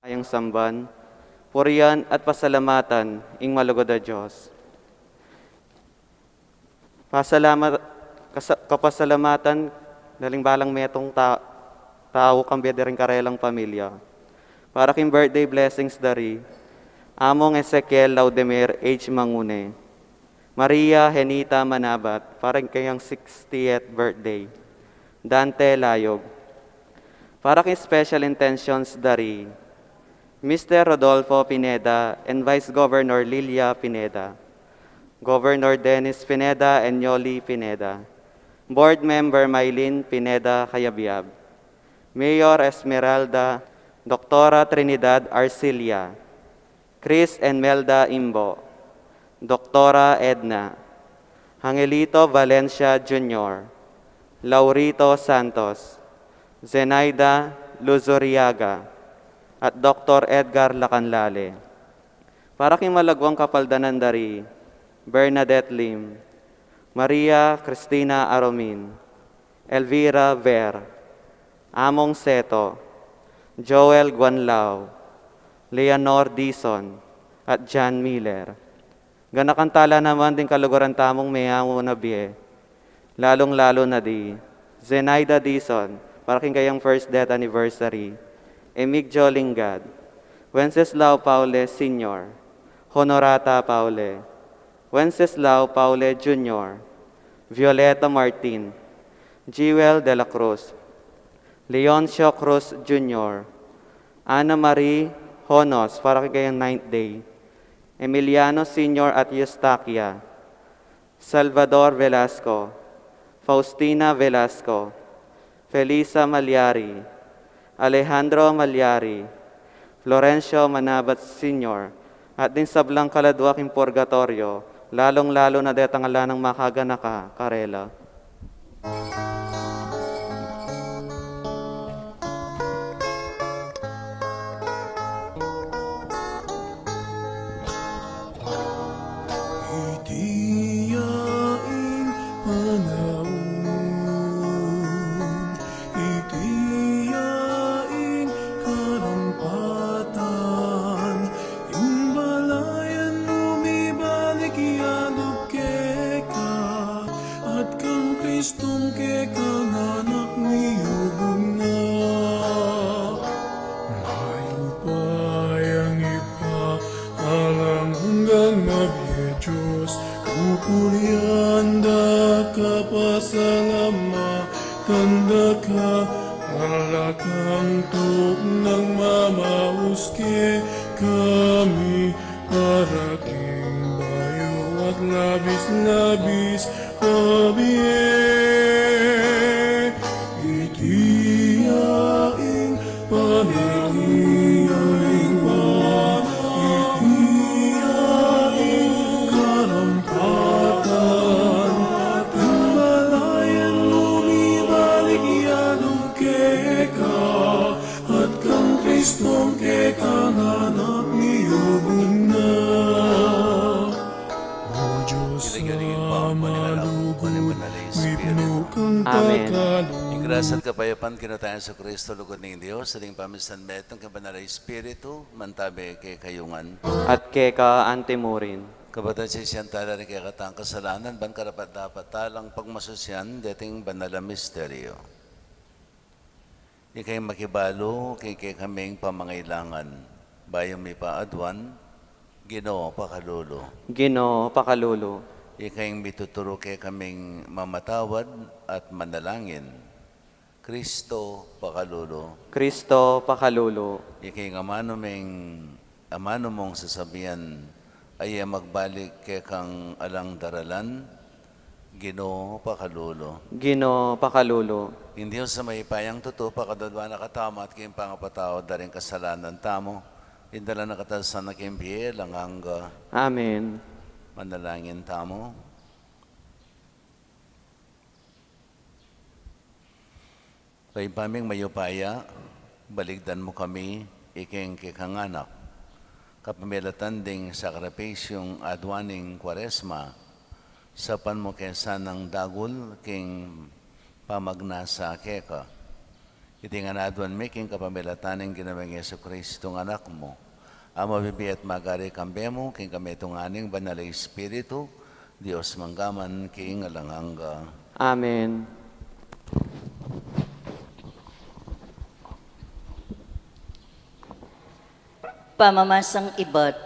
Ayang samban, puriyan at pasalamatan ing malugod a Diyos. Kapasalamatan daling balang metong tao kang biyadering karelang pamilya. Para king birthday blessings dari, among Ezekiel Laudemir H. Mangune, Maria Henita Manabat, para kayang 60th birthday. Dante Layog, para king special intentions dari, Mr. Rodolfo Pineda and Vice Governor Lilia Pineda, Governor Dennis Pineda and Yoli Pineda, Board Member Maylin Pineda Kayabyab, Mayor Esmeralda, Doktora Trinidad Arcilia, Chris and Melda Imbo, Doktora Edna, Angelito Valencia Jr., Laurito Santos, Zenaida Luzuriaga, at Dr. Edgar Lacanlale. Para king malagwang kapaldanan dari, Bernadette Lim, Maria Cristina Aromin, Elvira Ver, Among Seto, Joel Guanlao, Leonor Dison, at John Miller. Ganakantala naman din kaluguran tamong mayamo na biye, lalong-lalo na di, Zenaida Dison, para king kayang first death anniversary, Emigdio Lingad, Wenceslao Paule Sr., Honorata Paule, Wenceslao Paule Jr., Violeta Martin, Jewel de la Cruz, Leoncio Cruz Jr., Ana Marie Honos, para kayang 9th day, Emiliano Sr. at Eustaquia, Salvador Velasco, Faustina Velasco, Felisa Malyari, Alejandro Malyari, Florencio Manabat Sr., at din sablang kaladwak in purgatorio, lalong-lalo na detangala ng makaganaka, Karela. Igrasat kapayapaan kinatayan sa Kristo, lugod ng Diyos, sa ding pamisan betong kabanala Espiritu, mantabi kay kayungan. At keka antimurin. Kabatan siya siyang tala rin kaya katang kasalanan, ban karapat dapat talang pagmasusyan, dating banala misteryo. Ikay makibalo, kay kaming pamangailangan, bayang may paadwan, Ginoo pakalulo. Ginoo pakalulo. Ikay mituturo kay kaming mamatawad at manalangin, Kristo pakalulo. Kristo pakalulo. Ikay amano mong sasabihan ay magbalik kay kang alang daralan, Ginoo pakalulo. Ginoo pakalulo. Hindi sa may payang totoo pakadadwa na katama at kayong pangapatao daring kasalanan tamo. Indala na katasan na kayong biye lang hangga. Amen. Manalangin tamo. Kay paming mayupaya, baligdan mo kami, iking kikanganak. Kapamilatan ding sakripisyong adwaning kwaresma, sapan mo kesa ng dagul king pamagnasa keka. iti nga naadwan making kapamilataning ginawang Yesu Kristo ng anak mo. Amo bibi at magari kambemo, king kami itong aning banal na Espiritu, Diyos manggaman, king alanganga. Amen. Pamamasang ibat,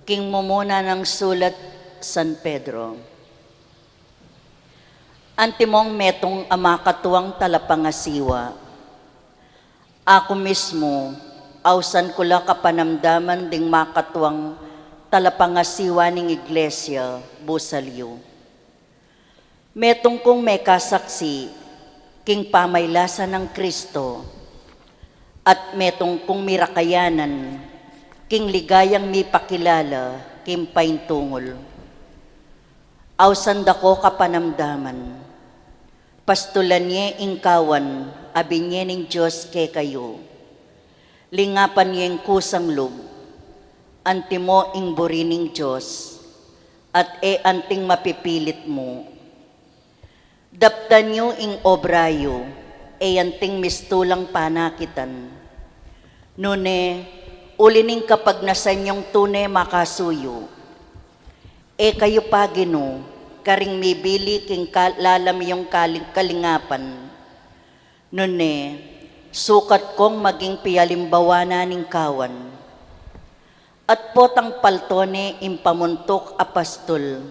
king mumuna ng sulat San Pedro. Antimong metong amakatuang talapangasiwa. Ako mismo, ausan kula kapanamdaman ding makatuang talapangasiwa ning iglesia, busalyo. Metong kong may kasaksi, king pamaylasan ng Kristo, at metong kong mirakayanan, king ligayang mi pakilala, king paintungol. Ausan dako kapanamdaman, pastulan niya ingkawan, abin niya ning Diyos ke kayo. Lingapan niya ing kusang loob, antimo ing burining Diyos, at anting mapipilit mo. Daptan niyo ing obrayo, anting mistulang panakitan. Nune, ulining kapag nasan yung tunay makasuyo, kayo pagino, karing mibili king lalam yung kalingapan. Nune, sukat kong maging piyalimbawana ning kawan. At potang paltone impamuntok apastol.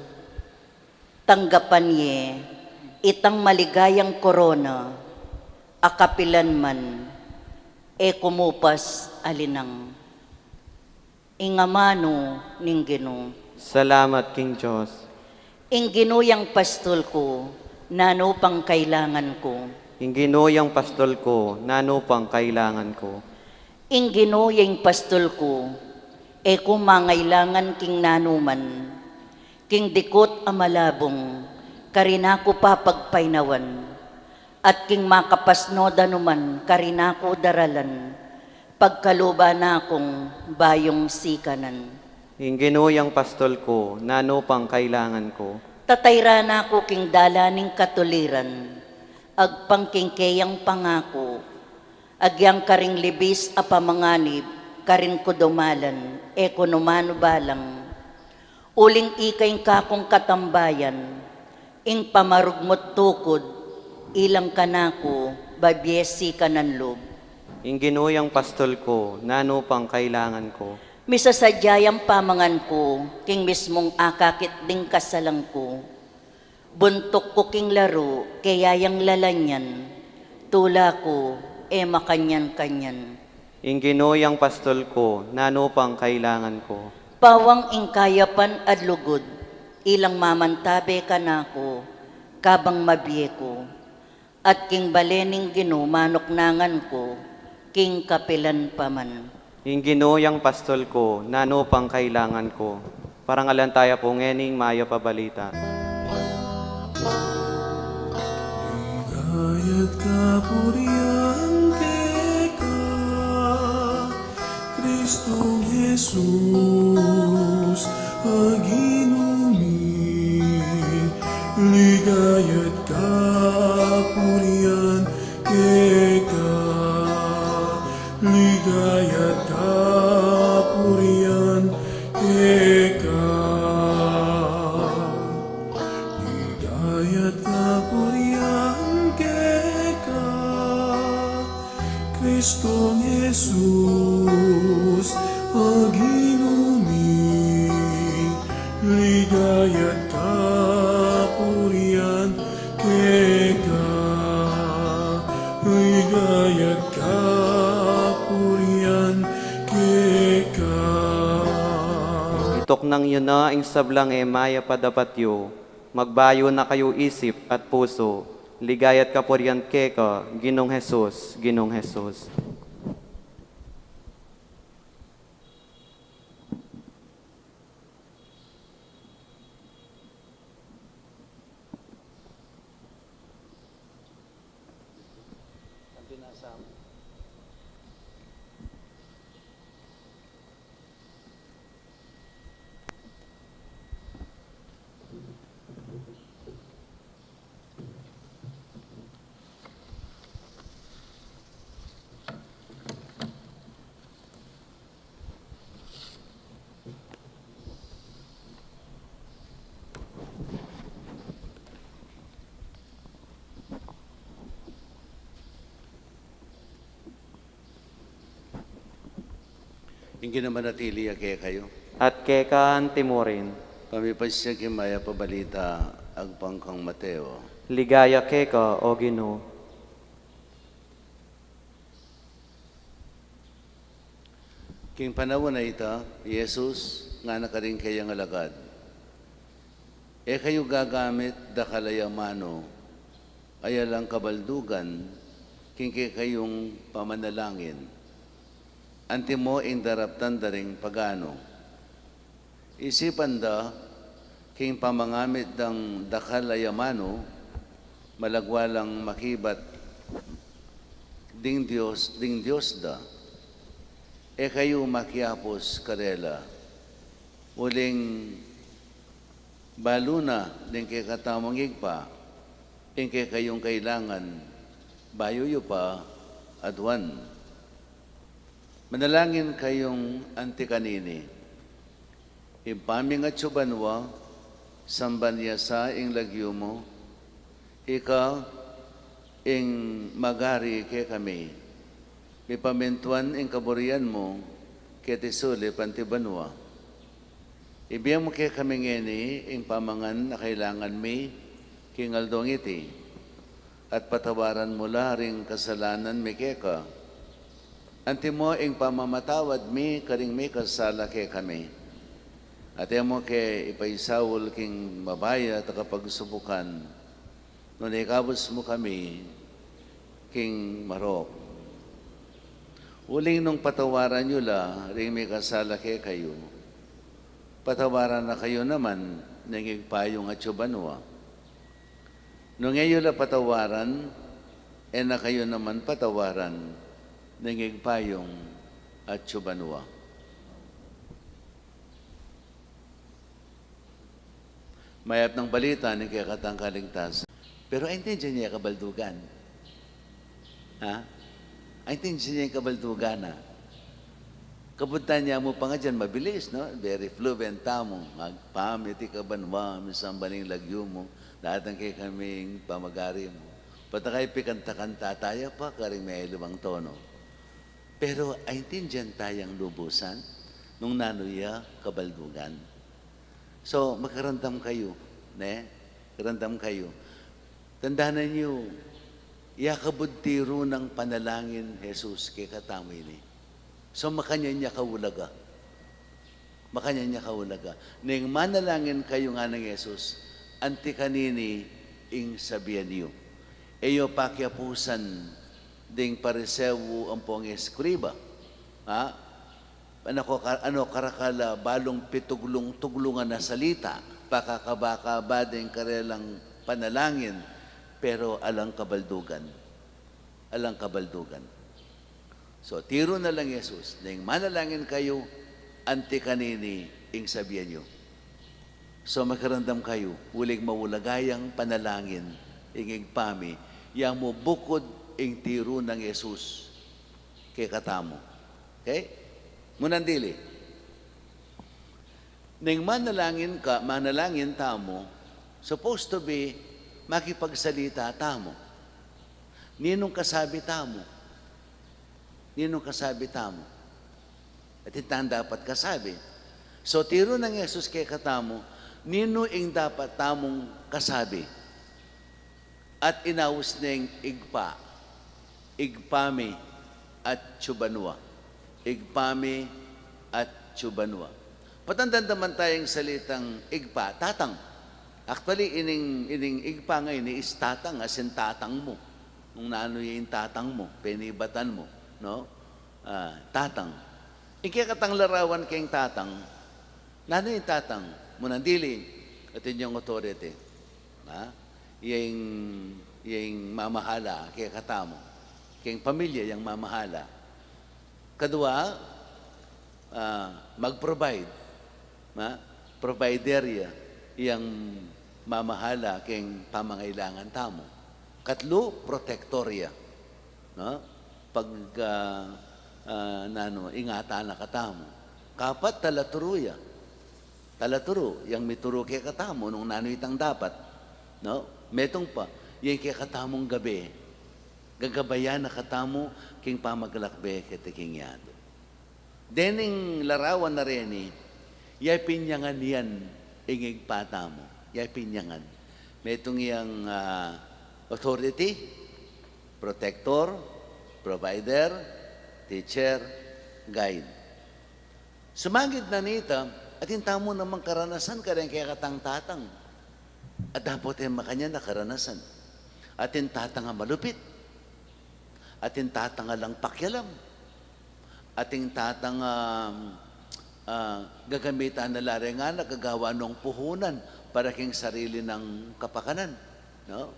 Tanggapan ye, itang maligayang korona, akapilan man, kumupas alinang. Ingamano ning Ginoo. Salamat, King Diyos. Ing ginuyang pastol ko, nano pang kailangan ko. Ing ginuyang pastol ko, nano pang kailangan ko. Ing ginuyang pastol ko, kung mangailangan king nanuman, king dikot amalabong, karinako papagpainawan, at king makapasnoda numan, karinako daralan, pagkaluba na akong bayong sikanan. Ing ginuyang pastol ko, nano pang kailangan ko. Tatayra na ako king dalaning katuliran, agpangkingkeyang pangako, agyang karing libis apamanganib, karin ko dumalan, ekonomano balang, uling ikay kakong katambayan, ing pamarugmot tukod, ilang kanako, babyesi kananlob. Ing ginuyang pastol ko, nano pang kailangan ko. Misasadyayang pamangan ko, king mismong akakit ding kasalang ko. Buntok ko king laro, kayayang lalanyan, tula ko, makanyan-kanyan. Ing ginuyang pastol ko, nano pang kailangan ko. Pawang ingkayapan at lugod, ilang mamantabe ka na ko, kabang mabiye ko. At king balening Ginoo manok nangan ko, king kapilan paman. Ing ginuyang pastol ko, nano pang kailangan ko. Parangalan tayo po ngening mayo pabalita. Ligayat kapurian ka, Kristong Jesus, paginumi. Ligayat kapurian ka, ligayat kapurian ka. Ligayat kapurian ka, Kristong Jesus, paginumi. Ligayat kapurian ka, ligayat kapurian ka. Itok nang yun na ing sablang maya padapatyo. Magbayo na kayo isip at puso. Ligayat kapurian ka, Ginong Jesus, Ginong Jesus. Ingin naman natili kaya kayo. at kekaan timurin. Pamipasya kimaya pabalita agpangkang Mateo. Ligaya keka, O Ginoo. King panahon na ita, Jesus, nga nakaring kayang alagad. E kayo gagamit da kalayamano, ayalang kabaldugan, king kayong pamanalangin. Anti mo ing daraptan daring pagano. Isipan da, king pamangamit dang dakalayamano, malagwalang makibat, ding Diyos da. E kayo makiapos karela, uling baluna din kay katamang igpa, din kay kayong kailangan, bayuyo pa, adwan. Manalangin kayong antikanini, impaming at subanwa, sambanya sa ing lagyo mo, ika ing magari kay kami, may pamentuan ing kaburian mo, kaya tisuli pantibanwa. Ibiyang mo kaya kami ngeni, ing pamangan na kailangan mi, kingaldong iti, at patawaran mo laring kasalanan mi keka. Anti mo ing pamamatawad mi, karing mi kasala kaya kami. At mo kaya ipaisawol king mabaya at kapagsubukan, nung ikabos mo kami, king marok. Uling nung patawaran nyo la, ring may kasala kay kayo, patawaran na kayo naman, nangigpayong at subanwa. Nung ngayon la patawaran, na kayo naman patawaran, nangigpayong at subanwa. Mayap ng balita ni kaya katang kaligtas. Pero intindihan niya kabaldugan. Ha? Intindihan niya yung kabaldugan na. Kabutan niya mo pa nga dyan, mabilis, no? Very fluent tamo. Magpamiti ka banwa, misang baling lagyo mo, lahat ng kay kaming pamagari mo. Patakay pikanta-kanta tayo pa, karing may lumang tono. Pero intindihan tayang lubusan nung nanuya kabaldugan. So, magkarandam kayo, ne? Karandam kayo. Tandaan niyo, yakabudtiro ng panalangin, Jesus, kay katamay ni. So, makanya niya kaulaga. Makanya niya kaulaga. Nang manalangin kayo nga ng Jesus, anti kanini ing sabihan niyo. Eyo pakyapusan ding parisewu ang pong eskriba. Ha? Ano karakala balong pituglong-tuglungan na salita, pakakabaka bading karelang panalangin, pero alang kabaldugan. Alang kabaldugan. So, tiro na lang Jesus, na yung manalangin kayo, anti kanini ing sabihan nyo. So, makarandam kayo, huling mawulagayang panalangin, ing igpami, yang mo bukod ing tiro ng Jesus kay katamo. Okay? Munandili. Nang manalangin tamo, supposed to be makipagsalita tamo. Ninong kasabi tamo. Ninong kasabi tamo. At itang dapat kasabi. So, tiro ng Jesus kay katamo, nino ing dapat tamong kasabi. At inaus ning igpa, igpami at tsubanwa. Igpami at tsubanwa. Patandaan naman tayong salitang igpa, tatang. Actually, ining igpa ngayon is tatang, as in tatang mo. Nung naano yung tatang mo, penibatan mo. No? Tatang. Ikikatang larawan kayong tatang, nano yung tatang? Munandili, at inyong authority. Yung mamahala, kaya katamo. Kayong pamilya, yung mamahala. Kadua, mag-provide. Provideria, yung mamahala kayong pamangailangan tamo. Katlo, protectoria. No? Pag ingatan na katamo. Kapat, talaturuya. Talaturo, yung mituro kaya katamo, nung nano itang dapat. No? Metong pa, yung kaya katamong gabi, gagabayan na katamo, king pamagalakbe katiking yado. Dening larawan na rin yay pinyangan yan ingig pata mo. Yay pinyangan. May itong yung authority, protector, provider, teacher, guide. Sumangit na nita, at intamo namang karanasan ka rin kaya katang-tatang. At dapat yung makanya na karanasan. At tatanga malupit. At tatanga lang pakyalam. At tatanga gagamitan na larengan na gagawa ng puhunan para king sarili ng kapakanan. No?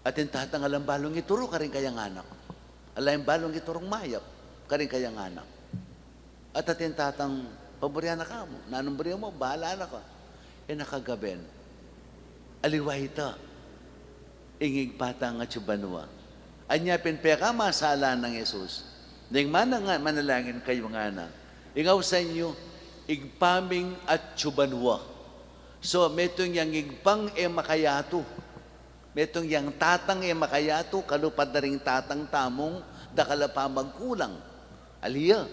At tatanga lang balong ituro ka rin kayang anak. Alayang balong iturong mayap ka rin kayang anak. At tatang paborya na ka mo. Nanumbriya mo, bahala na ka. Nakagaben. Aliway ita. Ingig patang at subanwa. Anya pinpeka masala ng Yesus. Ding manalangin kayo nga na. Ingaw sa inyo, igpaming at subanwa. So, metong yang igpang makayato. Metong yang tatang makayato, kalupad na rin tatang tamong, dakala pa magkulang. Aliya.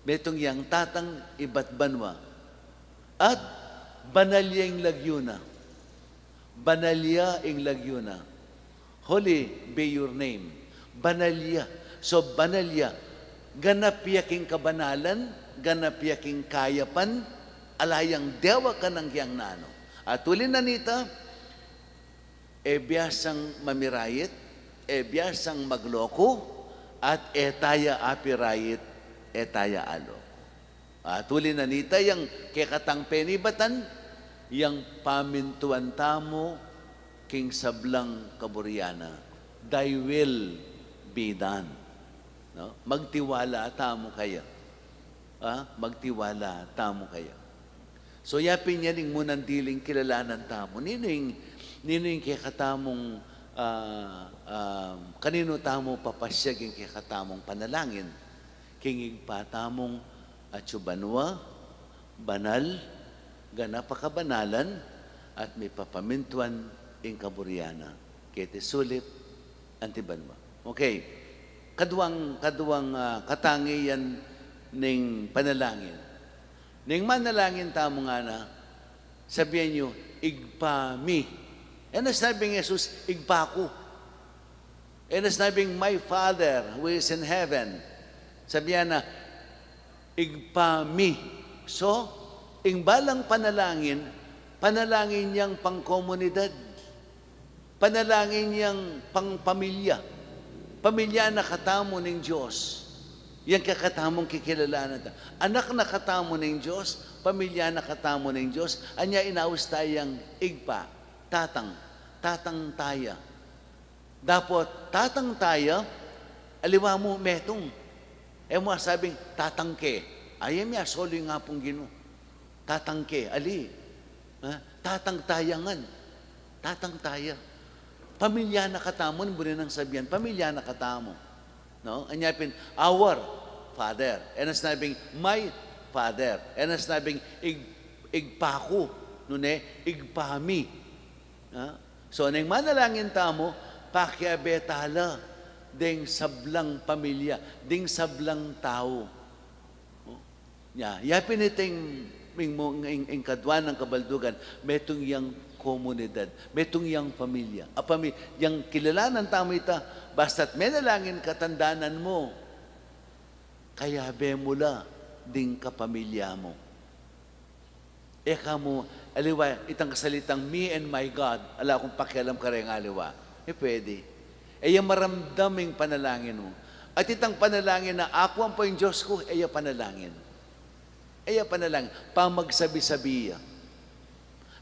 Metong yang tatang ibat banwa. At banalya ing lagyuna. Banalya ing lagyuna. Holy be your name. Banalya. So banalya. Ganap yaking kabanalan, ganap yaking kayapan, alayang dewa ka ng hiyang nano. At tulin na nita, biyasang mamirayit, biyasang magloko, at etaya apirayit, etaya alo. Tulin na nita, yung kekatang penibatan, yung pamintuan tamo, king sablang kaburiana. Thy will be done. No? Magtiwala tamo kaya. Magtiwala tamo kaya. So yapin yan yung munang diling kilalanan tamo. Nino yung kekatamong, kanino tamo papasyag yung kekatamong panalangin. Kingig patamong at subanwa, banal, ganapakabanalan, at may papamintuan ing kaburiana. Kete sulit, antibanwa. Okay. Kaduang katangian ning panalangin. Ning manalangin tamo nga na, sabihin nyo, igpami. Ano sabing Jesus, igpaku. Ano sabing, my Father who is in heaven. Sabihan na, igpami. So, ing balang panalangin niyang pangkomunidad. Panalangin niyang pangpamilya. Pamilya na katamo ng Diyos. Yan kakatamong kikilalanan. Anak na katamo ng Diyos, pamilya na katamo ng Diyos, anya inaus tayang igpa, tatang taya. Dapat tatang taya, aliwa mo metong. Mo sabing tatangke. Ayam ya, solo yung nga pong gino. Tatangke, ali. Tatang tayangan. Tatang taya. Pamilya na katamo, nabuli ng sabihan, pamilya na katamo. No? Anyapin, our Father. And nasabing, my Father. And nasabing, igpaku. Igpami. So, nang manalangin tamo, pakiabetala, ding sablang pamilya, ding sablang tao. Yapin iting ing kadwan ng kabaldugan, metong yang komunidad, metong yang pamilya. Yang kilalanan tamo ita, basta't menalangin katandanan mo, kaya be mula ding kapamilya mo. Eka mo, aliwa, itang kasalitang me and my God, ala kung pakialam ka rin aliwa, pwede. Yung maramdaming panalangin mo. At itang panalangin na ako ang po yung Diyos ko, panalangin. Panalangin, pamagsabi-sabiya.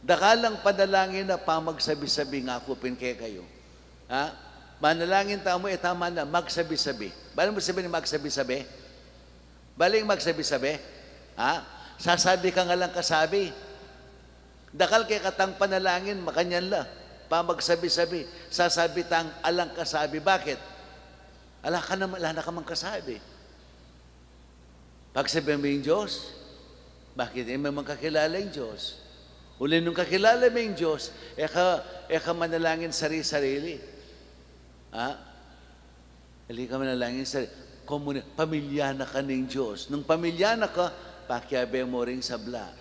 Dakalang panalangin na pamagsabi-sabi nga ako pinke kayo. Manalangin tamo, tama na, magsabi-sabi. Bali mo sabihin magsabi-sabi? Bali magsabi-sabi? Sasabi ka nga lang kasabi. Dakal kay katang panalangin, makanyan la. Pamagsabi-sabi. Sasabi tang alang kasabi. Bakit? Ala na ka mang kasabi. Pagsabi mo yung Diyos, bakit? May magkakilala yung Diyos. Uli nung kakilala mo yung Diyos, eka manalangin sarili-sarili. Ali ka manalangin sa pamilya na ka ng Diyos. Nung pamilya na ka, pakiabe mo ring sabla.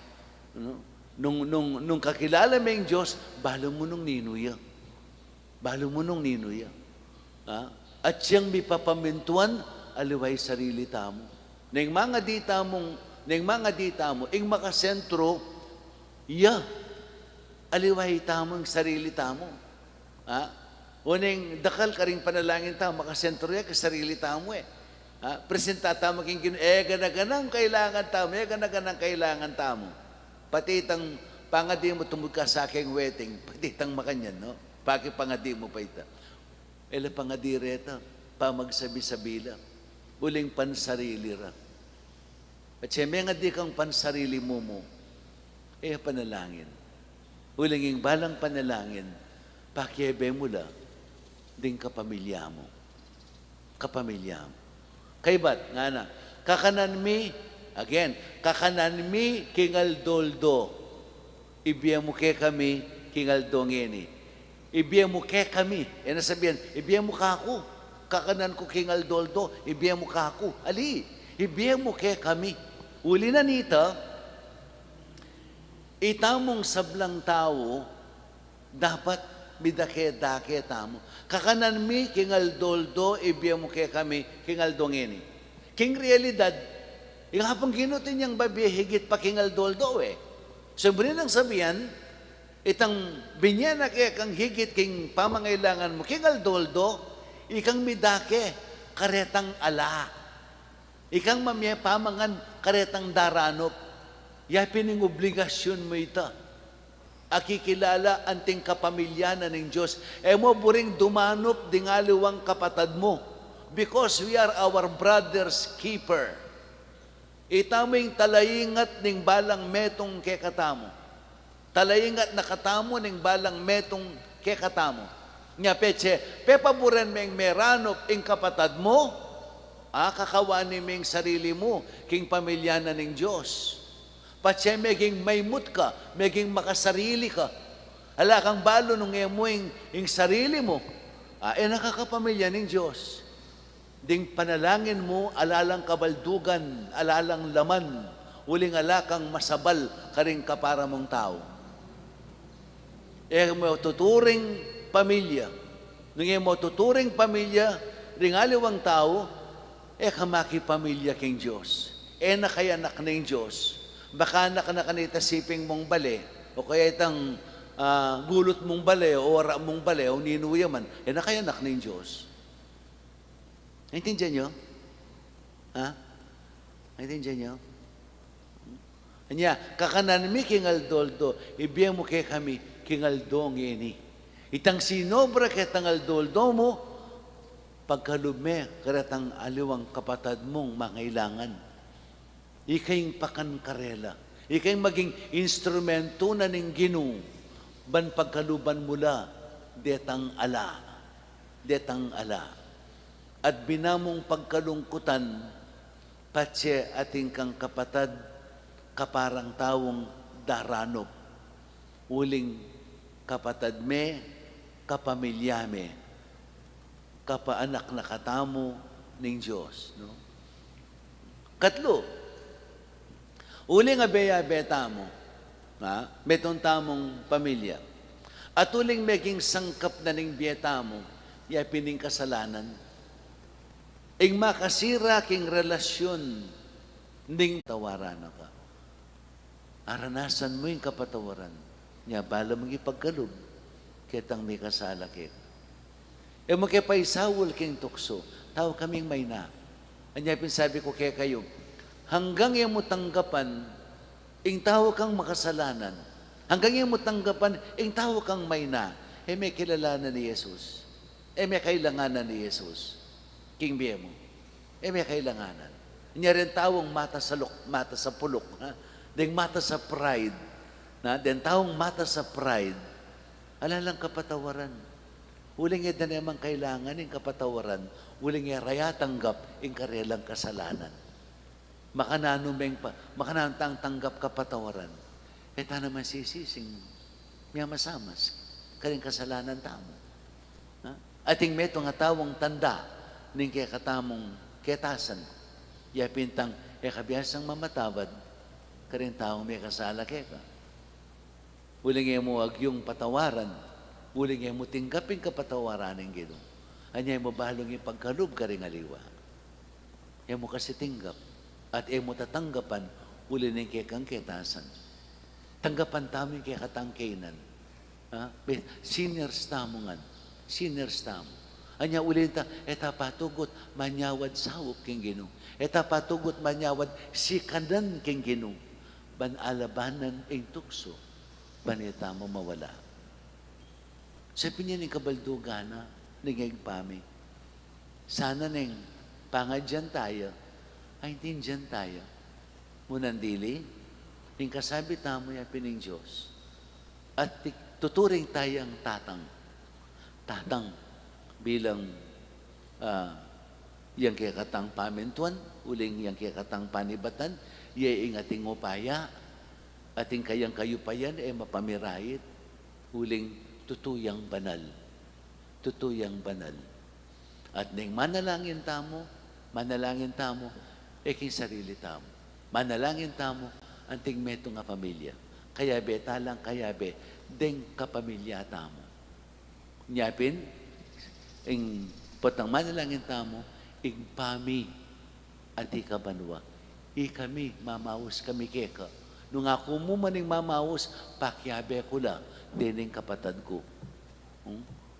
No? Nung kakilala mo yung Diyos, balo mo nung ninuya. Balo mo nung ninuya. Ha? At siyang may papamintuan, aliway sarili tamo. Nang mga dita mo, ing makasentro, aliway tamo ang sarili tamo. Ha? Unang dakal ka rin panalangin tamo, makasentro ka sarili tamo eh. Ha? Presenta tamo king ganaganang kailangan tamo, ganaganang kailangan tamo. Pati itang pangadi mo tumod ka sa aking wedding, pati itang makanyan, no? Pagi pangadi mo pa ita. Ela pangadi reta, pamagsabi-sabila, uling pansarili ra. At siya may nga di kang pansarili mo, panalangin. Uling yung balang panalangin, pakiebe mo la, ding kapamilya mo. Kapamilya mo. Kay ba't? Nga na, kakanan mi kingal doldo. Ibiya mo ke kami kingal dongeni. Ibiya mo ke kami. Nasabihan, ibiya mo ka ako. Kakanan ko kingal doldo, ibiya mo ka ako. Ali, ibiya mo ke kami. Uli na nita, itamong sablang tao, dapat midake-dake tamo. Kakanan mi kingal doldo, ibiya mo ke kami kingal dongeni. King realidad, yung hapang ginutin niyang babi, higit pa kingal doldo eh. So, nang sabihan, itang binya na kaya kang higit king pamangailangan mo, kingal doldo, ikang midake, karetang ala. Ikang mamye pamangan, karetang daranop. Yapining obligasyon mo ita. Akikilala anting kapamilyana ng Diyos. Mo buring dumanop dingaliwang kapatad mo. Because we are our brother's keeper. Itaming talayingat ning balang metong kekatamo. Talayingat nakatamo ning balang metong kekatamo. Nya peche, pepaburan meng meranop ing kapatad mo, kakawani meng sarili mo, king pamilyana ning Diyos. Pache meging maymut ka, meging makasarili ka. Ala kang balo nung emo ing sarili mo, nakakapamilya ning Diyos. Ding panalangin mo, alalang kabaldugan, alalang laman, uling alakang masabal karing kapara mong tao. Mo tuturing pamilya. Nung mo tuturing pamilya, ringaliwang tao, kamaki pamilya king Diyos. Nakayanak ng Diyos. Baka nakanitasiping mong bale, o kaya itang gulot mong bale, o wara mong bale, o ninuyaman, nakayanak ng Diyos. Naintindihan nyo? Ha? Naintindihan nyo? Anya, kakanan mi kingal doldo, ibiyang mo kay kami, kingal do ngeni. Itang sinobra ketangal doldo mo, pagkalume, karatang aliwang kapatad mong mangailangan. Ikayong pakan karela. Ikayong maging instrumento na ning Ginoo. Ban pagkaluban mula, detang ala. Detang ala. At binamong pagkalungkutan, patse ating kang kapatad, kaparang tawong daranop. Uling kapatad me, kapamilya me, kapaanak na katamo ng Diyos. No? Katlo, uling abeya-beta mo, metong tamong pamilya. At uling meging sangkap na ning biyeta mo, yapining kasalanan. Ing makasira king relasyon ning tawaran ka. Aranasan mo yung kapatawaran. Nya bala mong ipagkalog, kitang may kasala kit. Makipaisawol king tukso, tao kaming may na. Anya pinsabi ko kaya kayo, hanggang yung mo tanggapan, ing tao kang makasalanan. Hanggang yung mo tanggapan, ing tao kang may na. May kilalanan ni Jesus. May kailanganan ni Jesus. King biye mo. May kailanganan. Niya rin tawong mata sa pulok. Deng mata sa pride. Den tawong mata sa pride. Alalang kapatawaran. Uling na naman kailangan yung kapatawaran. Uling raya tanggap yung karelang kasalanan. Makananong tanggap kapatawaran. Ta naman sisising miya masamas. Karing kasalanan tamo. Ating meto nga tawong tanda. ning kaya katamong ketasan. Ya pintang kabiasang mamatawad, karin taong may kasala keka. Uling mo wag yung patawaran, uling mo tinggapin kapatawaran ng Ginoo. Anya mo bahalong yung pagkalub ka rin aliwa. Mo kasi tinggap at mo tatanggapan uli ng kekang ketasan. Tanggapan tamin kaya katangkinan. Sinners tamongan. Sinners tamo. Anya uli ta, eta patugot manyawad sawop king Ginoo. Eta patugot manyawad sikadan king Ginoo. Ban alabanan ing tukso. Banita mo mawala. Sabi niya ni kabaldugana, naging pami. Sana ning pangadyan tayo, ay hindi dyan tayo. Munandili, ning kasabi tamo ya pining Diyos. At tuturing tayo ang tatang. Tatang bilang yang kaya katang pamintuan, uling yang kaya katang panibatan, iyaing ating upaya, ating kayang kayupayan, mapamirahit, uling tutuyang banal. Tutuyang banal. At ning manalangin tamo, king sarili tamo. Manalangin tamo, anting meto nga pamilya. Kaya be, talang kaya be, deng kapamilya tamo. Nyapin, ing potang manalangin tamo, ing pami, at ikabanwa. Kami, mamaus kami keka. Nung ako mo maning mamaus, pakyabe ko la, dining kapatad ko.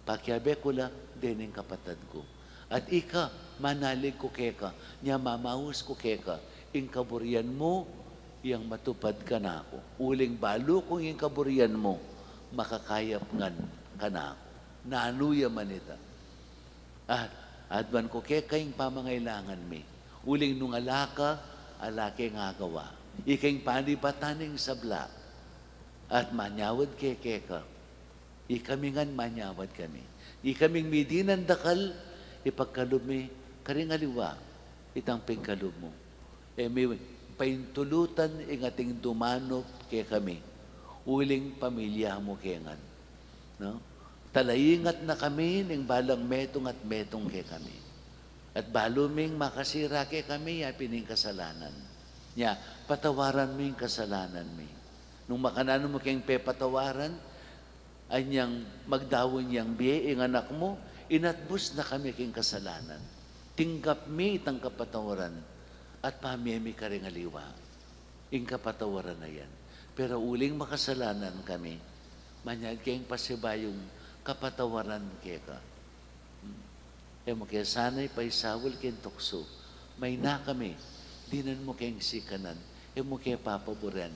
Pakyabe ko la, dining kapatad ko. At ika, manalig ko keka, niya mamaus ko keka, ing kaburian mo, yang matupad ka na ako. Uling balo kung yung kaburian mo, makakayap ngan ka na ako. Naaluya man ita. At adwan ko keka yung pamangailangan mi. Uling nung alaka, alake nga gawa. Ikaing panibataning sabla. At manyawad keka. Ikami ngan manyawad kami. Ikaming midinan dakal, ipagkalub mi, karing aliwa, itang pingkalub mo. May paintulutan ing ating dumanop kay kami. Uling pamilya mo kengan. No? Talayingat na kami ning balang metong at metong kay kami. At baluming makasira kay kami, pining kasalanan. Nya, patawaran mo yung kasalanan mi. Nung makanano mo kayong pepatawaran, ay niyang magdawon niyang biye, ing anak mo, inatbus na kami king kasalanan. Tinggap mi itang kapatawaran at pamiyami ka rin aliwa. Ing kapatawaran na yan. Pero uling makasalanan kami, manyag kayong pasibayong kapatawaran kaya ka. Mo kaya sana'y paisawal kayong tukso. May na kami, dinan mo kayong sikanan. Mo kaya papaboran.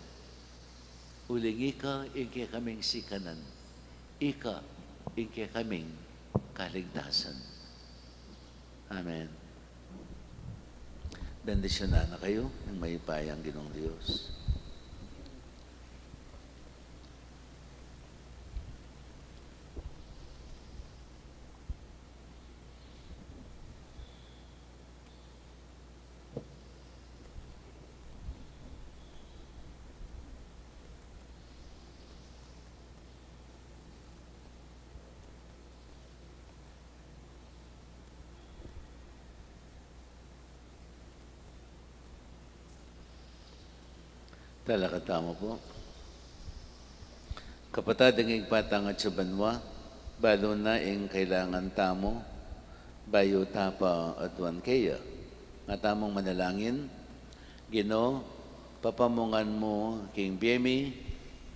Uling ika, ing kaya kaming sikanan. Ika, ing kaya kaming kaligtasan. Amen. Bendisyonan na kayo ng may payang Ginoong Diyos. Talakatama po. Kapatad ang igpatang at subanwa, balo na ing kailangan tamo, bayo tapa at wan kaya. Nga tamong manalangin, Ginoo, papamungan mo king biyemi,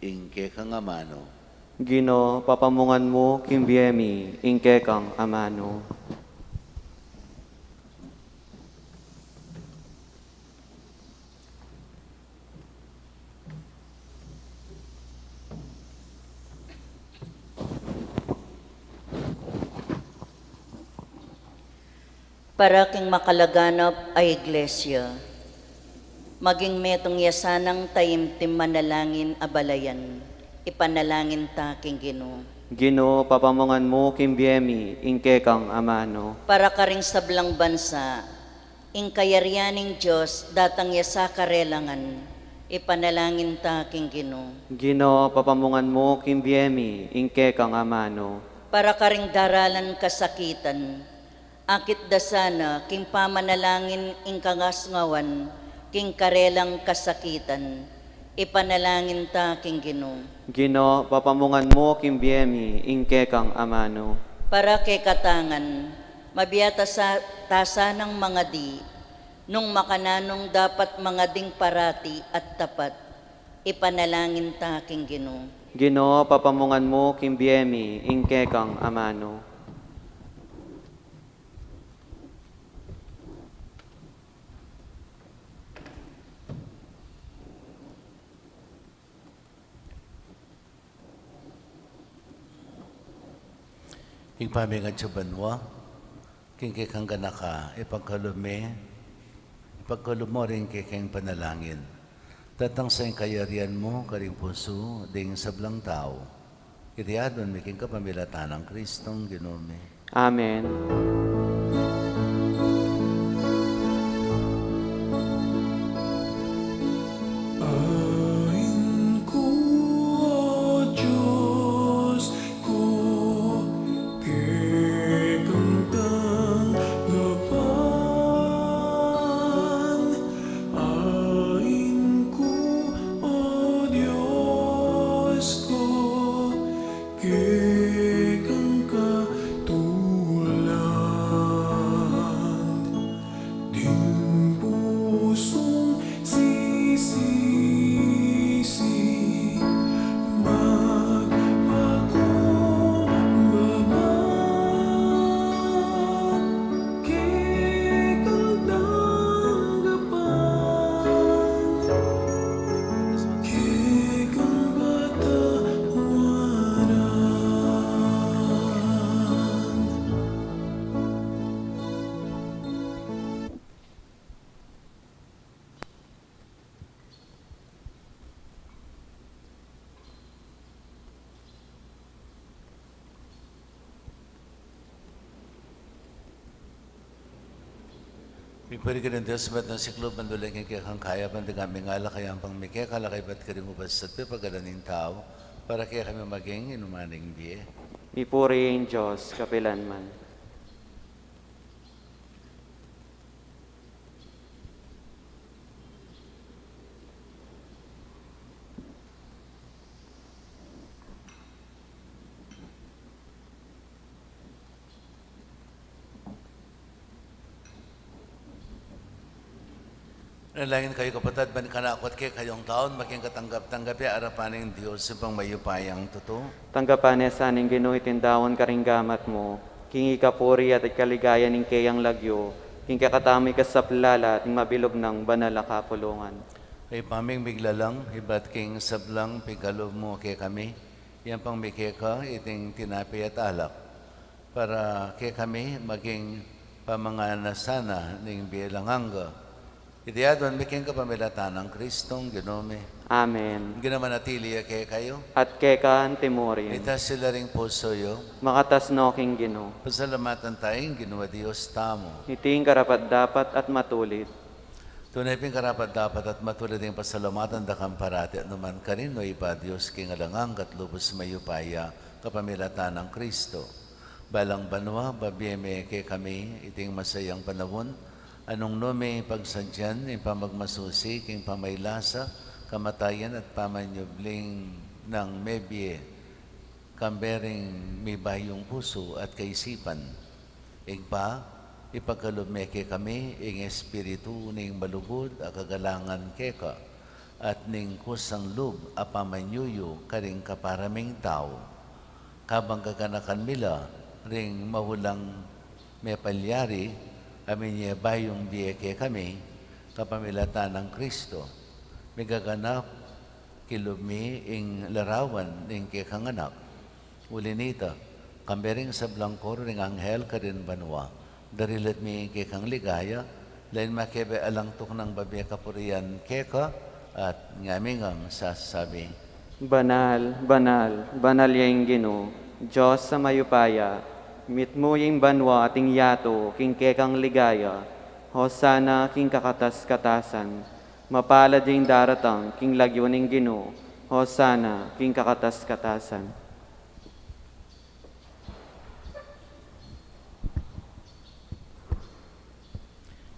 ing kekang amano. Ginoo, papamungan mo kimbiemi, ingkekang amano. Para king makalaganap ay iglesia, maging metong yasanang taimtim manalangin abalayan, ipanalangin ta king Ginoo. Ginoo, papamungan mo kimbiemi, ingkekang amano. Para karing sablang bansa, ing kayaryaning Diyos datang yasa karelangan, ipanalangin ta king Ginoo. Ginoo, papamungan mo kimbiemi, ingkekang amano. Para karing daralan kasakitan, Akit dasana, king pamanalangin ing kangasngawan, king karelang kasakitan, ipanalangin ta king Ginoo. Gino, papamungan mo kimbiemi, ingkekang amano. Para kay katangan, mabiyata sa tasa ng mga di, nung makananong dapat mga ding parati at tapat, ipanalangin ta king Ginoo. Gino, papamungan mo kimbiemi, ingkekang amano. Ing pamingan sa banwa, kingkikang ganaka, ipagkalume, ipagkalumo rin kikeng panalangin. Tatang sa kayarian mo, karing puso, ding sablang tao. Iriadon, miking kapamilatan ng Kristong Ginome. Amen. Ain ko, O Diyos ko, kekang tanggapan. Ain ko, O Diyos ko, kekang katulan. Ding pusong sisisi, magpakumbaba, kekang tanggapan, kekang katawanan. Pipari ka ng Diyos, ba't ng siklo, bandulang kikikang kaya, bandagaming ala, kaya ang pangmike, kalakay ba't ka rin ubasat, pipagalaning tao, para kaya kami maging inumaning biye. Ipurihin Diyos, kapilanman. Nalangin kayo kapatid, ban kanakot kay kayong taon, maging katanggap-tanggapi, arapaning Diyos, upang mayupayang totoo. Tanggapan niya sa aning Ginoo itindawon karinggamat mo, kingi kapuri at ikaligayan ng kayang lagyo, king kakatami ka sa plala at mabilog ng banal na kapulungan. Ay paming biglalang, iba't king sablang, pigalob mo kay kami, yan pang mikeka, iting tinapi at alak, para kay kami maging pamanganasana ng bilang hangga. Idiyadon, miking kapamilatan ng Kristong Ginome. Amen. Ginamanatili kay kayo. At keka antimorium, Itas sila ring puso yo. makatas no king Ginoo, Pasalamatan tayong ginawa Diyos tamo. iting karapat dapat at matulit. Tunay ping karapat dapat at matulad yung pasalamatan da kang parati at naman ka rin no ipa Diyos king alangang kat lubos mayupaya kapamilatan ng Kristo. Balang banwa, babiyeme kay kami, iting masayang panahon, anong nome pagsadyan, ipamagmasusi, king pamaylasa, kamatayan at pamanyubling ng mebye, kambering may bayong puso at kaisipan. Igpa, ipagkalumeke kami, ing espiritu ning malugod, a kagalangan keka, at ning kusang lub, a pamanyuyo, karing kaparaming tao. Kabang kaganakan mila, ring mahulang may palyari, amin niya bayong biyeke kami, kapamilatan ng Kristo. May gaganap, kilumi, ing larawan, ing kikanganak. Uli nita, kambering sa blangkor, ring anghel, karin banwa. Darilat mi ing kikang ligaya, lain makebe alangtok ng babiya kapurian keka, at ngamingang sasabi, Banal, banal, banal yung Ginoo, Diyos sa mayupaya, mitmo yung banwa ating yato, king kekang ligaya, hosana king kakatas-katasan, mapalad yung daratang, king lagyo ng Ginoo, hosana king kakatas-katasan.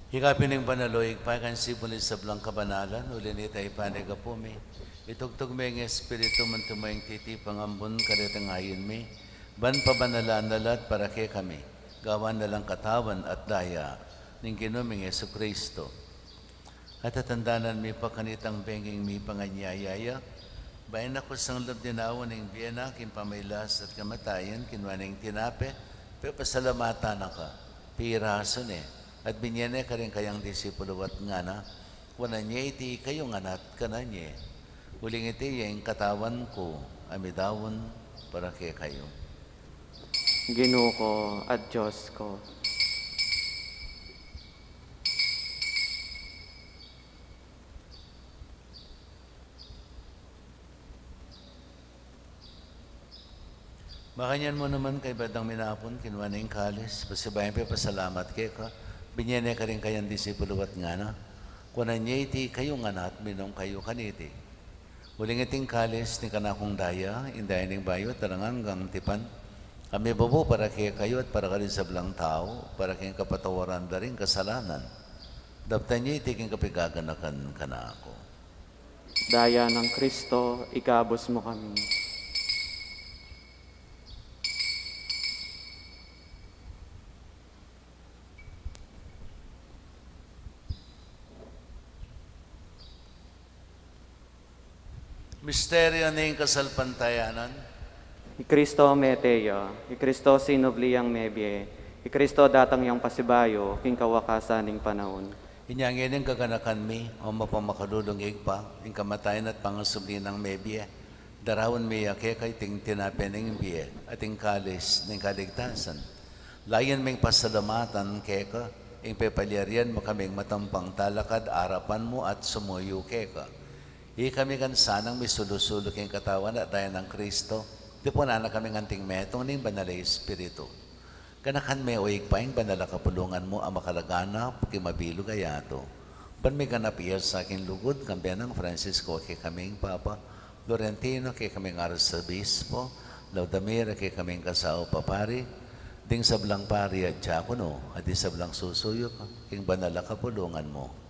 Hikapining panaloig, pakan sipulis sa blang kabanalan, ulinita ipaniga po mi. Itugtog may ng Espiritu man tumayang titi pangambon karitang ayon mi. Ban pabanalan nalat para kay kami. Gawan na lang katawan at daya ng ginuming Yesu Kristo. At tatandanan mi pa kanitang benging mi panganyayaya. Bayan ako sang labdinawan ng Vienna, kin pamaylas at kamatayan, kinwaning tinape, pero pasalamatan ka, pirason At binyene ka rin kayang disipulo at nga na, wana niya iti kayong anak ka na niya. Uling iti yung katawan ko, amidawon para kay kayo. Ginoo ko at Diyos ko. Makanyan mo naman kay Badang Minapon, kinuha na yung kalis, pasibayan pa pasalamat kay ka, binyene ka rin kayang disipulo at nga na, kuna niya iti kayong anak, minong kayo kaniti. Uling iting kalis, ni kanakong daya, indayan ng bayo, taranganggang tipan, kami babo para kay kayo at para ka rin sa blang tao, para kayong kapatawaran da rin kasalanan. Daptan niya iti king kapigaganakan ka na ako. Daya ng Kristo, ikabos mo kami. Misteryo ng kasalpantayanan. Kristo meteya, Kristo sinubliyang mebye, Kristo datang yang pasibayo, king kawakasan ng panahon. Inyangin ang kaganakan mi, o mapamakadulong igpa, ang kamatayan at pangasubli ng mebye. Darawan mi ake kay ting tinapen ng biye, at ang kalis ng kaligtasan. Layan ming pasalamatan keka, ang pepalyarian mo kaming matampang talakad, arapan mo at sumuyo keka. Kami kan sanang misulusulok yung katawan at daya ng Kristo. Di po na kami nganting metong ng banalay Espiritu. Kanakan may uig pa yung banala kapulungan mo ang makalagana kay mabilog ayato. Ban may ganap iya sa aking lugod, kambiyan ng Francisco kay kaming Papa, Florentino kay kaming Arsobispo, Laudamira kay kaming Kasao Papari, ding sablang pari at Diakono, at di sablang susuyok, king banala kapulungan mo.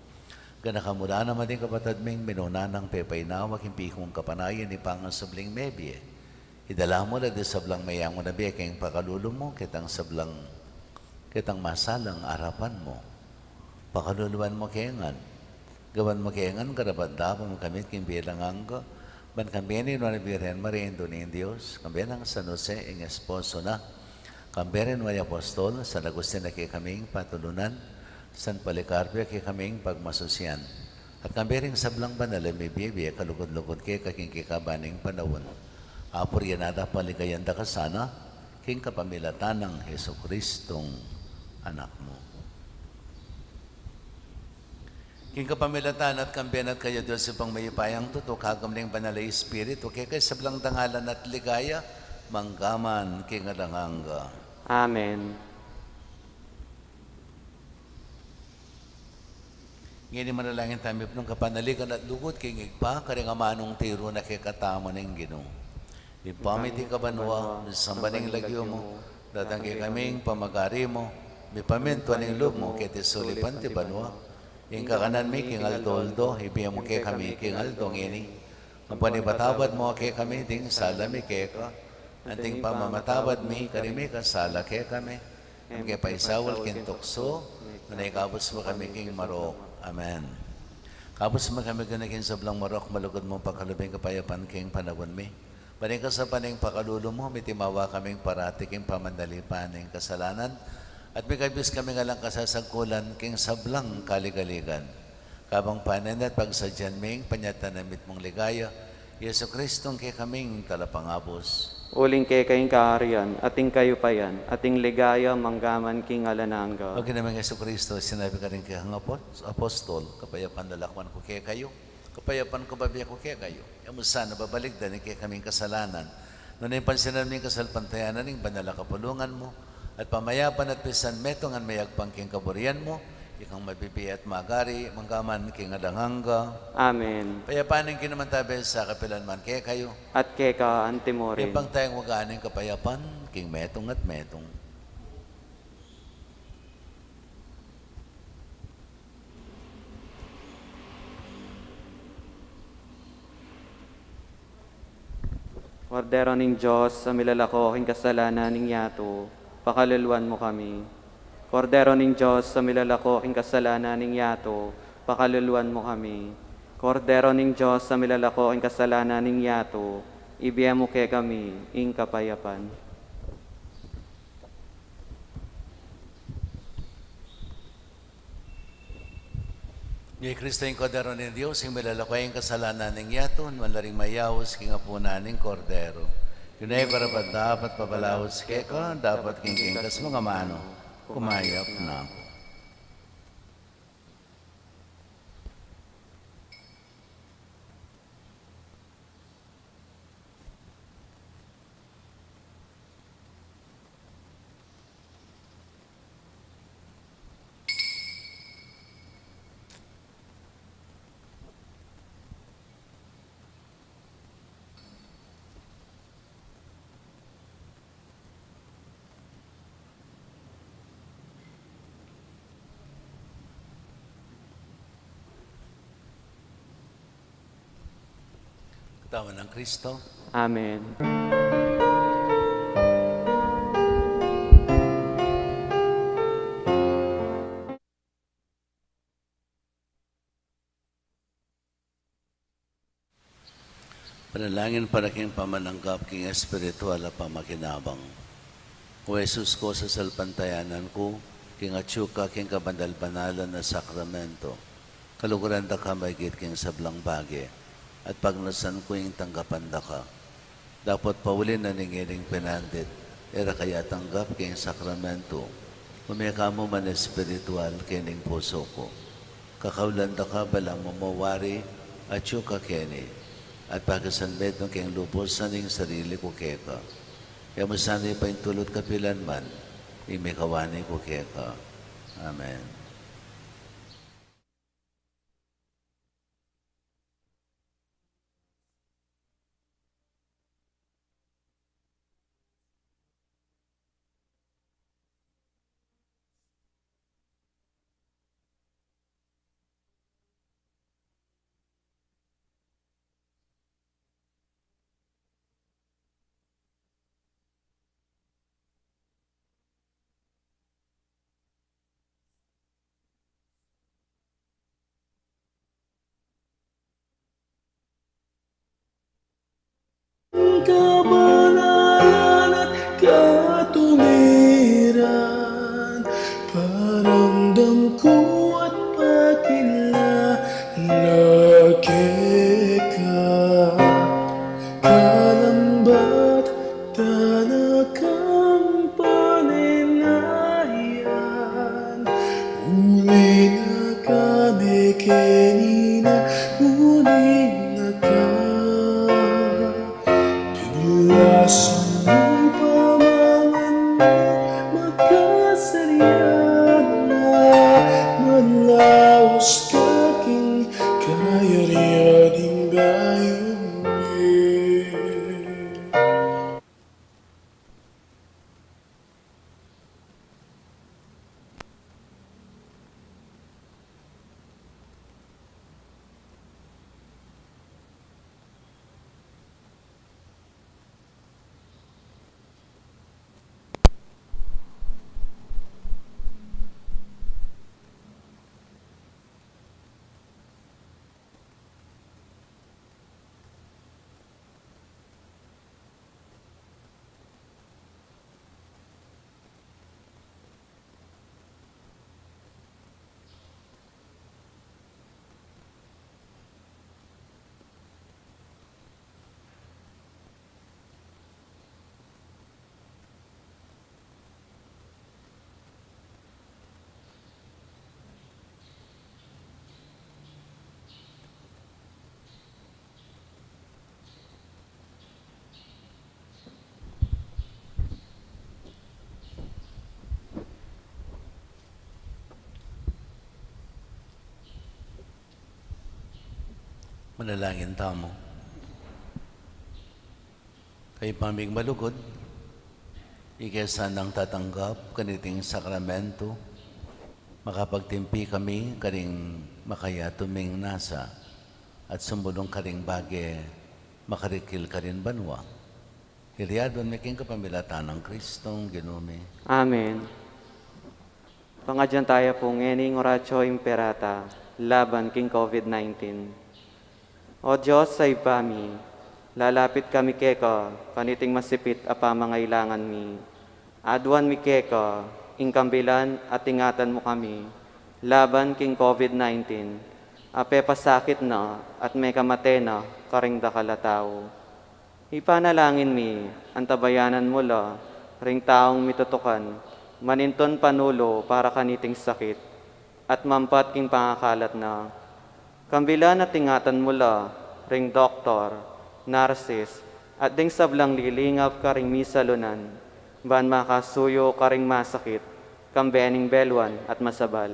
Ganakamula naman din kapatid ming minunanang pepaynawa kimpikong kapanayan ni pangasabling mebye. Idala mo na di sablang mayang mo na biya kayong pakalulo mo, kitang masalang arapan mo. Pakaluluan mo kayangan. Gawan mo kayangan, karapat dapat mo kamit kimbilang angka. Ban kambiyanin mo na Birhen Maria Indonin Diyos, kambiyan ang San Jose, ang esposo na. Kambiyanin mo ay apostol, San Agustin na kay kaming patulunan, San Policarpio kay kaming pagmasusyan. At kambiring sablang banal may biya kalugod-lugod kay kaking kikabaning panawon. Apor yanada paligayanda ka sana, king kapamilatan ng Heso Kristong anak mo. King kapamilatan at kambiyan at kayo Diyos ipang mayipayang tuto, kagam ng banalay Espiritu, kay sablang dangalan at ligaya, manggaman king alanganga. Amen. Ngayon manalangin tayo ng kapanaligan at lugod kay ngigpa, karing amanong tiro na kay katama ng Ginoo. Ipamiti ka banwa, sambaning lagyo mo, datanggi kaming pamagari mo, may paminto ng loob mo, kay tisulipan ti banwa. Yung kakanan mi, king Aldoldo, ibiya mo kay kami, king Aldong ini. Ang panibatawad mo kay kami, ding sala mi kay ka. Anting pamamatawad mi, karimi ka, sala kay kami. Ang kay paisawal, king tukso, naikabos mo kami, king Marok. Amen. Kabos mo kami ganakin sa blang Marok, malugod mo pakalubing kapayapan, king panawon mi. Baling ka sa paning pakalulo mo, may timawa kaming paratiking pamandalipan ng kasalanan, at may kabis kami nga lang kasasagkulan king sablang kaligaligan. Kabang panan at pagsadyan ming panyatanamit mong ligaya, Yesu Kristong kay kaming talapangabos. Uling kay kayong kaharian, ating kayo pa yan, ating ligaya, manggaman king alananga. O kinamang Yesu Kristo, sinabi ka rin kay ang apostol, kapayapan lalakwan ko kay kayo. Kapayapan ko babiya ko kaya kayo. Yamusta na babalik din kaya kaming kasalanan. Noon ay pansinan ming kasalpantayanan ng banala kapulungan mo at pamayapan at pisan metongan mayagpang king kaburian mo, ikang mabibi at magari, manggaman king adanganga. Amen. Payapan ng kinamantabi sa kapilan man kaya kayo. At keka antimore. Ipang tayong waganing kapayapan, king metong at metong. Kordero ning Diyos, sa milalako aking kasalanan ning yato, pakaluluan mo kami. Kordero ning Diyos, sa milalako aking kasalanan ning yato, pakaluluan mo kami. Kordero ning Diyos, sa milalako aking kasalanan ning yato, ibiyay mo kay kami, ing kapayapan. Ni Kristo yung Kordero ni Diyos, yung milalakay ang kasalanan ng yaton, malaring mayawos, king apunan ng Kordero. Yun ay parapat dapat papalawos keka, dapat kingkas mga mano, kumayap na ako. Katawan ng Kristo. Amen. Panalangin para king pamananggap king espiritual at pamakinabang. O Jesus ko sa salpantayanan ko, king atsyuka king kabandal-banalan na sakramento, kaluguran da ka maigit king sablang bagi, at pagnasan ko yung tanggapan da ka. Dapat paulin na ningiling pinandit, era kaya tanggap king sakramento, umeka mo man espiritual kining puso ko. Kakaulan da ka balang mamawari, atsyuka kini, at pagkasanbet ng keng lupos sa ning sarili ko keka. Kaya mo sana'y paintulot kapilan man, imikawani ko keka. Amen. Kabanalan at katuwiran, paramdam ko at pakilala ka. Kalambat tanakang paninayan, uli na kami kanina, uli na ka. Paglasan ng pamangan mo, magkasarian na, manlaos kaking kayarianing bayong Manalangin tamo. Kay paming malugod, ikesa ng tatanggap kaniting sakramento, makapagtimpi kami karing makaya tuming nasa, at sumbulong karing bage makarikil karin banwa, Iliadon making kapamilatan ng Kristong ginumi. Amen. Pangadyan tayo po ngening oratio imperata, laban king COVID-19. O Diyos sa ipami, lalapit kami keko, kaniting masipit apa mangailangan mi. Aduan mi keko, ingkambilan at ingatan mo kami, laban king COVID-19, ape pasakit na at may kamate na karing dakalataw. Ipanalangin mi, antabayanan mo la, ring taong mitutukan, maninton panulo para kaniting sakit, at mampat king pangakalat na. Kambilan at ingatan mo la, ring doktor, nurses, at ding sablang lilingap ka ring misalunan, ban makasuyo ka ring masakit, kambening belwan at masabal.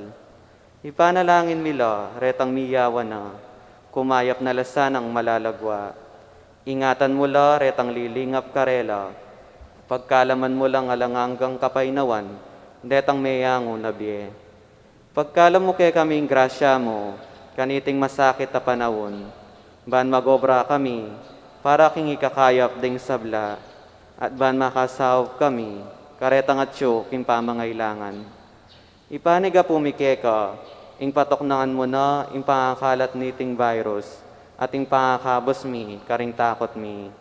Ipanalangin mila, retang miyawan na, kumayap na lasan ang malalagwa. Ingatan mo la, retang lilingap karela, pagkalaman mo lang alanganggang kapainawan, detang mayango na biye. Pagkalam mo kay kaming grasya mo, kaniting masakit na panahon, ban magobra kami, para king ikakayap ding sabla, at ban makasahop kami, karetang atyo king pamangailangan. Ipaniga pumikeka, ing patoknangan mo na, ing pangakalat niting virus, at ing pangakabos mi, karing takot mi.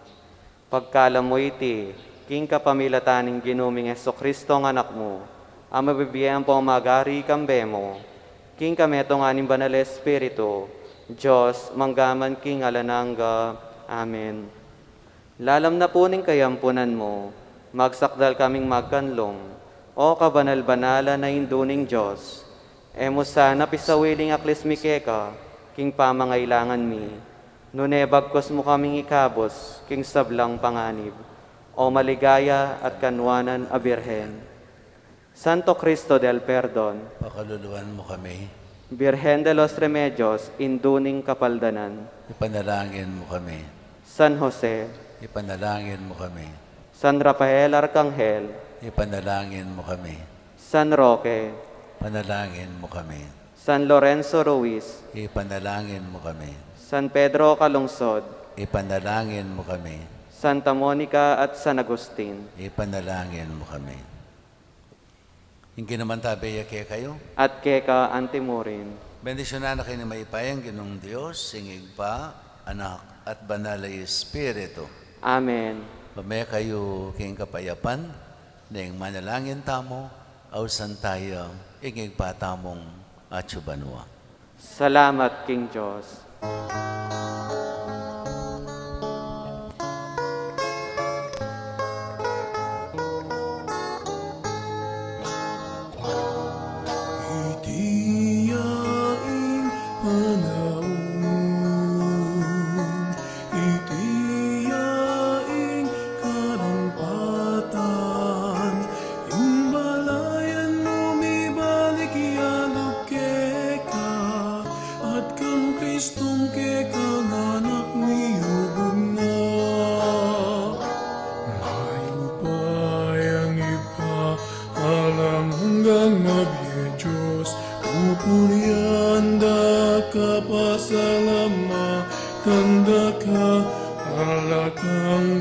Pagkalam mo iti, king kapamilataning ginuming Jesucristo ng anak mo, ang mabibigyan po magari kambe mo, king kameto nga ning banal Espiritu, Diyos, manggaman king alanangga. Amen. Lalam na po ning kayampunan mo, magsakdal kaming magkanlong, o kabanal-banala na induning Diyos, emo sana pisawiling aklis mikeka, king pamangailangan mi, nunebagkos mo kaming ikabos, king sablang panganib, o maligaya at kanwanan a Birhen. Santo Cristo del Perdon, Pakaluluan mo kami. Birhen de los Remedios, induning kapaldanan, Ipanalangin mo kami. San Jose, Ipanalangin mo kami. San Rafael Arcangel, Ipanalangin mo kami. San Roque, Panalangin mo kami. San Lorenzo Ruiz, Ipanalangin mo kami. San Pedro Calungsod, Ipanalangin mo kami. Santa Monica at San Agustin, Ipanalangin mo kami. Hindi naman tabi kaya kayo. at Keka Antimurin. Bendisyonan na kayo na maipayang ginong Diyos, singig pa, anak, at banal ay Espiritu. Amen. Pamaya kayo king kapayapan, na yung manalangin tamo, ausan tayo, ingig pa tamong atsubanwa. Salamat, King Diyos. Itiyain panahon, itiyain karampatan, imbalayan mo mibalik yalog keka, at kang Kristong keka anak niyubog na. Mayupay ang iba, alam hanggang nabiye Diyos, pupurianda ka pasalama, tanda ka, alakang